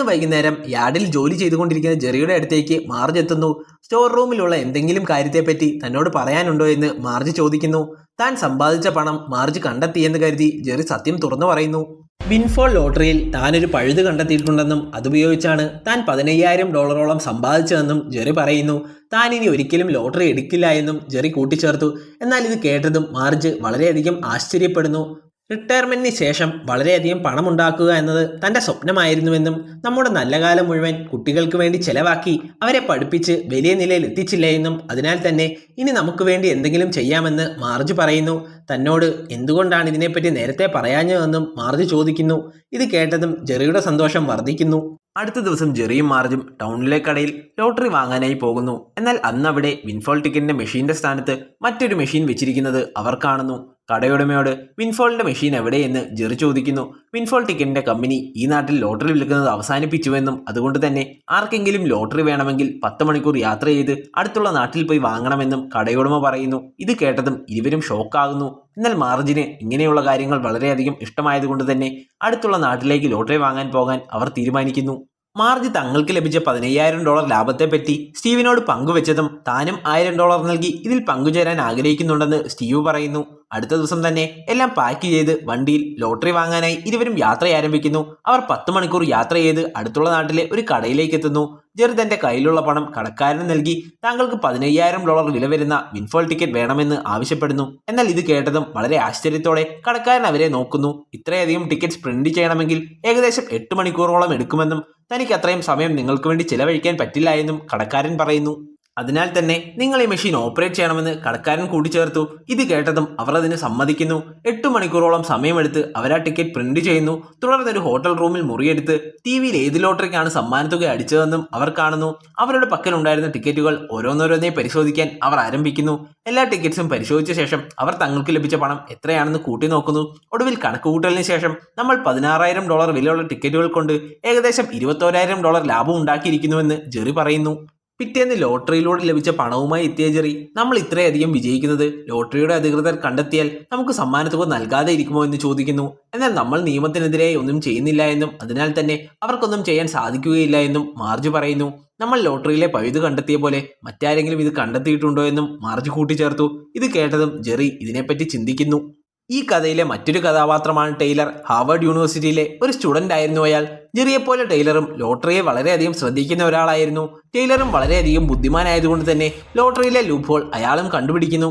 അന്ന് വൈകുന്നേരം യാർഡിൽ ജോലി ചെയ്തുകൊണ്ടിരിക്കുന്ന ജെറിയുടെ അടുത്തേക്ക് മാർജ് എത്തുന്നു. സ്റ്റോർ റൂമിലുള്ള എന്തെങ്കിലും കാര്യത്തെപ്പറ്റി തന്നോട് പറയാനുണ്ടോ എന്ന് മാർജ് ചോദിക്കുന്നു. താൻ സമ്പാദിച്ച പണം മാർജ് കണ്ടെത്തിയെന്ന് കരുതി ജെറി സത്യം തുറന്നു പറയുന്നു. വിൻഫോൾ ലോട്ടറിയിൽ താനൊരു പഴുത് കണ്ടെത്തിയിട്ടുണ്ടെന്നും അതുപയോഗിച്ചാണ് താൻ $15,000 സമ്പാദിച്ചതെന്നും ജെറി പറയുന്നു. താൻ ഇനി ഒരിക്കലും ലോട്ടറി എടുക്കില്ല എന്നും ജെറി കൂട്ടിച്ചേർത്തു. എന്നാൽ ഇത് കേട്ടതും മാർജ് വളരെയധികം ആശ്ചര്യപ്പെടുന്നു. റിട്ടയർമെന്റിന് ശേഷം വളരെയധികം പണമുണ്ടാക്കുക എന്നത് തൻ്റെ സ്വപ്നമായിരുന്നുവെന്നും നമ്മുടെ നല്ല കാലം മുഴുവൻ കുട്ടികൾക്ക് വേണ്ടി ചെലവാക്കി അവരെ പഠിപ്പിച്ച് വലിയ നിലയിൽ എത്തിച്ചില്ല എന്നും അതിനാൽ തന്നെ ഇനി നമുക്ക് വേണ്ടി എന്തെങ്കിലും ചെയ്യാമെന്ന് മാർജ് പറയുന്നു. തന്നോട് എന്തുകൊണ്ടാണ് ഇതിനെപ്പറ്റി നേരത്തെ പറയാഞ്ഞതെന്നും മാർജ് ചോദിക്കുന്നു. ഇത് കേട്ടതും ജെറിയുടെ സന്തോഷം വർദ്ധിക്കുന്നു. അടുത്ത ദിവസം ജെറിയും മാർജും ടൗണിലെ കടയിൽ ലോട്ടറി വാങ്ങാനായി പോകുന്നു. എന്നാൽ അന്ന് അവിടെ വിൻഫോൾ ടിക്കറ്റിന്റെ മെഷീന്റെ സ്ഥാനത്ത് മറ്റൊരു മെഷീൻ വെച്ചിരിക്കുന്നത് അവർ കാണുന്നു. കടയുടമയോട് വിൻഫോളിന്റെ മെഷീൻ എവിടെയെന്ന് ജെറി ചോദിക്കുന്നു. വിൻഫോൾ ടിക്കറ്റിന്റെ കമ്പനി ഈ നാട്ടിൽ ലോട്ടറി വിൽക്കുന്നത് അവസാനിപ്പിച്ചുവെന്നും അതുകൊണ്ട് തന്നെ ആർക്കെങ്കിലും ലോട്ടറി വേണമെങ്കിൽ 10 മണിക്കൂർ യാത്ര ചെയ്ത് അടുത്തുള്ള നാട്ടിൽ പോയി വാങ്ങണമെന്നും കടയുടമ പറയുന്നു. ഇത് കേട്ടതും ഇരുവരും ഷോക്കാകുന്നു. എന്നാൽ മാർജിന് ഇങ്ങനെയുള്ള കാര്യങ്ങൾ വളരെയധികം ഇഷ്ടമായതുകൊണ്ട് തന്നെ അടുത്തുള്ള നാട്ടിലേക്ക് ലോട്ടറി വാങ്ങാൻ പോകാൻ അവർ തീരുമാനിക്കുന്നു. മാർജ് തങ്ങൾക്ക് ലഭിച്ച $15,000 ലാഭത്തെപ്പറ്റി സ്റ്റീവിനോട് പങ്കുവെച്ചതും താനും $1,000 നൽകി ഇതിൽ പങ്കുചേരാൻ ആഗ്രഹിക്കുന്നുണ്ടെന്ന് സ്റ്റീവ് പറയുന്നു. അടുത്ത ദിവസം തന്നെ എല്ലാം പാക്ക് ചെയ്ത് വണ്ടിയിൽ ലോട്ടറി വാങ്ങാനായി ഇരുവരും യാത്ര ആരംഭിക്കുന്നു. അവർ 10 മണിക്കൂർ യാത്ര ചെയ്ത് അടുത്തുള്ള നാട്ടിലെ ഒരു കടയിലേക്ക് എത്തുന്നു. ജെറി തന്റെ കയ്യിലുള്ള പണം കടക്കാരന് നൽകി താങ്കൾക്ക് $15,000 വില വരുന്ന വിൻഫോൾ ടിക്കറ്റ് വേണമെന്ന് ആവശ്യപ്പെടുന്നു. എന്നാൽ ഇത് കേട്ടതും വളരെ ആശ്ചര്യത്തോടെ കടക്കാരൻ അവരെ നോക്കുന്നു. ഇത്രയധികം ടിക്കറ്റ്സ് പ്രിന്റ് ചെയ്യണമെങ്കിൽ ഏകദേശം 8 മണിക്കൂറോളം എടുക്കുമെന്നും തനിക്ക് അത്രയും സമയം നിങ്ങൾക്ക് വേണ്ടി ചിലവഴിക്കാൻ പറ്റില്ല എന്നും കടക്കാരൻ പറയുന്നു. അതിനാൽ തന്നെ നിങ്ങൾ ഈ മെഷീൻ ഓപ്പറേറ്റ് ചെയ്യണമെന്ന് കടക്കാരൻ കൂട്ടിച്ചേർത്തു. ഇത് കേട്ടതും അവർ അതിന് സമ്മതിക്കുന്നു. 8 മണിക്കൂറോളം സമയമെടുത്ത് അവർ ആ ടിക്കറ്റ് പ്രിന്റ് ചെയ്യുന്നു. തുടർന്ന് ഒരു ഹോട്ടൽ റൂമിൽ മുറിയെടുത്ത് ടിവിയിൽ ഏത് ലോട്ടറിക്കാണ് സമ്മാനത്തുക അടിച്ചതെന്നും അവർ കാണുന്നു. അവരുടെ പക്കലുണ്ടായിരുന്ന ടിക്കറ്റുകൾ ഓരോന്നോരോന്നെ പരിശോധിക്കാൻ അവർ ആരംഭിക്കുന്നു. എല്ലാ ടിക്കറ്റ്സും പരിശോധിച്ച ശേഷം അവർ തങ്ങൾക്ക് ലഭിച്ച പണം എത്രയാണെന്ന് കൂട്ടി നോക്കുന്നു. ഒടുവിൽ കണക്കുകൂട്ടലിന് ശേഷം നമ്മൾ $16,000 വിലയുള്ള ടിക്കറ്റുകൾ കൊണ്ട് ഏകദേശം $21,000 ലാഭം ഉണ്ടാക്കിയിരിക്കുന്നുവെന്ന് ജെറി പറയുന്നു. പിറ്റേന്ന് ലോട്ടറിയിലൂടെ ലഭിച്ച പണവുമായി എത്തിയ ജെറി നമ്മൾ ഇത്രയധികം വിജയിക്കുന്നത് ലോട്ടറിയുടെ അധികൃതർ കണ്ടെത്തിയാൽ നമുക്ക് സമ്മാനത്തുക നൽകാതെ ഇരിക്കുമോ എന്ന് ചോദിക്കുന്നു. എന്നാൽ നമ്മൾ നിയമത്തിനെതിരായി ഒന്നും ചെയ്യുന്നില്ല എന്നും അതിനാൽ തന്നെ അവർക്കൊന്നും ചെയ്യാൻ സാധിക്കുകയില്ല എന്നും മാർജ് പറയുന്നു. നമ്മൾ ലോട്ടറിയിലെ പഴുത് കണ്ടെത്തിയ പോലെ മറ്റാരെങ്കിലും ഇത് കണ്ടെത്തിയിട്ടുണ്ടോ എന്നും മാർജ് കൂട്ടിച്ചേർത്തു. ഇത് കേട്ടതും ജെറി ഇതിനെപ്പറ്റി ചിന്തിക്കുന്നു. ഈ കഥയിലെ മറ്റൊരു കഥാപാത്രമാണ് ടൈലർ. ഹാർവർഡ് യൂണിവേഴ്സിറ്റിയിലെ ഒരു സ്റ്റുഡന്റ് ആയിരുന്നു അയാൾ. ജെറിയെപ്പോലെ ടൈലറും ലോട്ടറിയെ വളരെയധികം ശ്രദ്ധിക്കുന്ന ഒരാളായിരുന്നു. ടൈലറും വളരെയധികം ബുദ്ധിമാനായതുകൊണ്ട് തന്നെ ലോട്ടറിയിലെ ലൂപ്പ് ഹോൾ അയാളും കണ്ടുപിടിക്കുന്നു.